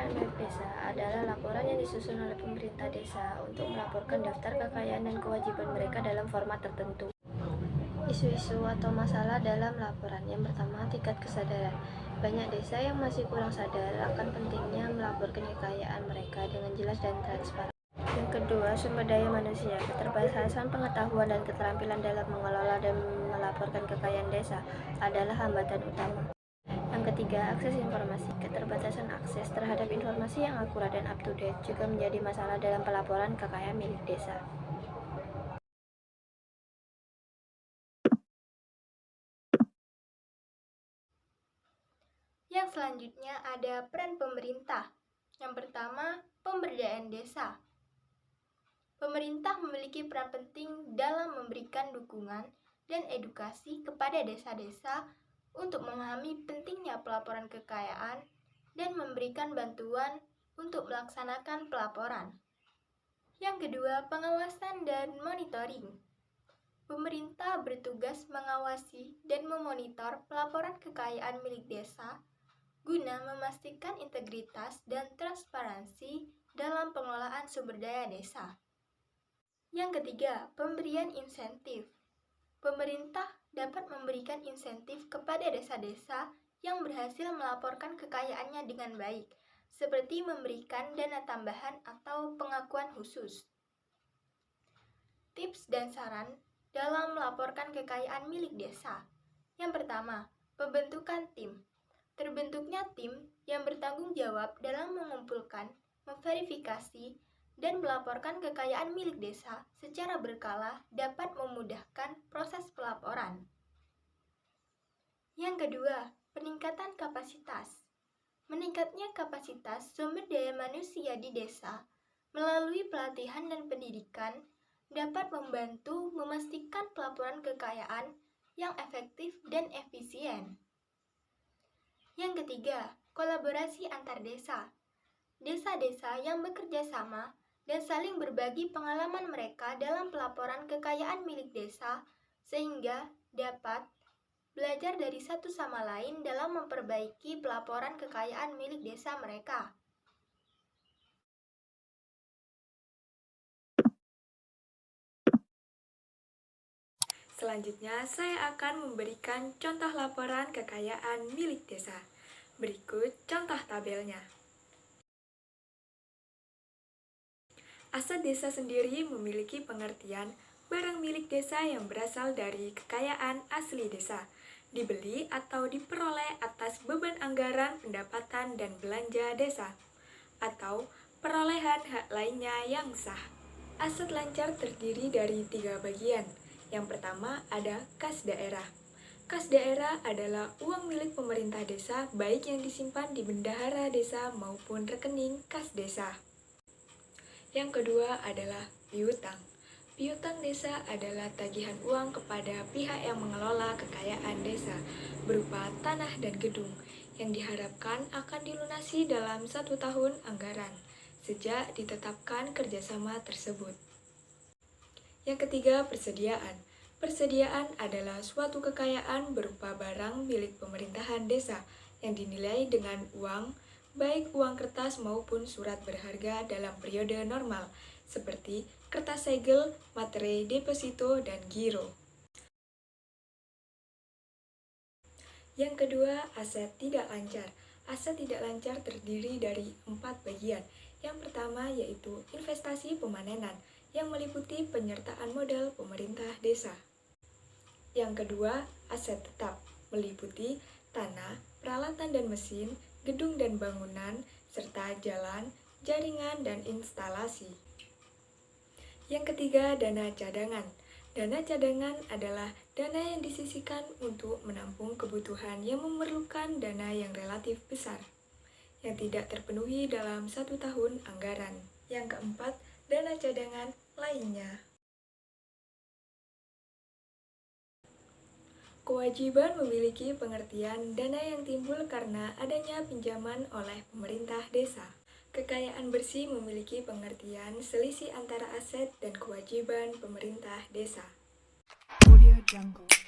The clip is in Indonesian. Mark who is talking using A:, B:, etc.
A: kekayaan milik desa adalah laporan yang disusun oleh pemerintah desa untuk melaporkan daftar kekayaan dan kewajiban mereka dalam format tertentu. Isu-isu atau masalah dalam laporan. Yang pertama, tingkat kesadaran. Banyak desa yang masih kurang sadar akan pentingnya melaporkan kekayaan mereka dengan jelas dan transparan. Yang kedua, sumber daya manusia. Keterbatasan pengetahuan dan keterampilan dalam mengelola dan melaporkan kekayaan desa adalah hambatan utama. Yang ketiga, akses informasi. Keterbatasan akses terhadap informasi yang akurat dan up-to-date juga menjadi masalah dalam pelaporan kekayaan milik desa.
B: Yang selanjutnya ada peran pemerintah. Yang pertama, pemberdayaan desa. Pemerintah memiliki peran penting dalam memberikan dukungan dan edukasi kepada desa-desa untuk memahami pentingnya pelaporan kekayaan dan memberikan bantuan untuk melaksanakan pelaporan. Yang kedua, pengawasan dan monitoring. Pemerintah bertugas mengawasi dan memonitor pelaporan kekayaan milik desa guna memastikan integritas dan transparansi dalam pengelolaan sumber daya desa. Yang ketiga, pemberian insentif. Pemerintah dapat memberikan insentif kepada desa-desa yang berhasil melaporkan kekayaannya dengan baik, seperti memberikan dana tambahan atau pengakuan khusus. Tips dan saran dalam melaporkan kekayaan milik desa. Yang pertama, pembentukan tim. Terbentuknya tim yang bertanggung jawab dalam mengumpulkan, memverifikasi, dan melaporkan kekayaan milik desa secara berkala dapat memudahkan proses pelaporan. Yang kedua, peningkatan kapasitas. Meningkatnya kapasitas sumber daya manusia di desa melalui pelatihan dan pendidikan dapat membantu memastikan pelaporan kekayaan yang efektif dan efisien. Yang ketiga, kolaborasi antar desa. Desa-desa yang bekerja sama dan saling berbagi pengalaman mereka dalam pelaporan kekayaan milik desa sehingga dapat belajar dari satu sama lain dalam memperbaiki pelaporan kekayaan milik desa mereka.
C: Selanjutnya, saya akan memberikan contoh laporan kekayaan milik desa. Berikut contoh tabelnya. Aset desa sendiri memiliki pengertian barang milik desa yang berasal dari kekayaan asli desa, dibeli atau diperoleh atas beban anggaran pendapatan dan belanja desa, atau perolehan hak lainnya yang sah. Aset lancar terdiri dari 3 bagian. Yang pertama ada kas daerah. Kas daerah adalah uang milik pemerintah desa baik yang disimpan di bendahara desa maupun rekening kas desa. Yang kedua adalah piutang. Piutang desa adalah tagihan uang kepada pihak yang mengelola kekayaan desa berupa tanah dan gedung yang diharapkan akan dilunasi dalam 1 tahun anggaran sejak ditetapkan kerjasama tersebut. Yang ketiga, persediaan. Persediaan adalah suatu kekayaan berupa barang milik pemerintahan desa yang dinilai dengan uang, baik uang kertas maupun surat berharga dalam periode normal, seperti kertas segel, materai deposito, dan giro. Yang kedua, aset tidak lancar. Aset tidak lancar terdiri dari 4 bagian. Yang pertama yaitu investasi pemanenan, yang meliputi penyertaan modal pemerintah desa. Yang kedua, aset tetap, meliputi tanah, peralatan dan mesin, gedung dan bangunan, serta jalan, jaringan, dan instalasi. Yang ketiga, dana cadangan. Dana cadangan adalah dana yang disisihkan untuk menampung kebutuhan yang memerlukan dana yang relatif besar, yang tidak terpenuhi dalam 1 tahun anggaran. Yang keempat, dana cadangan lainnya. Kewajiban memiliki pengertian dana yang timbul karena adanya pinjaman oleh pemerintah desa. Kekayaan bersih memiliki pengertian selisih antara aset dan kewajiban pemerintah desa.
D: Audio Jungle.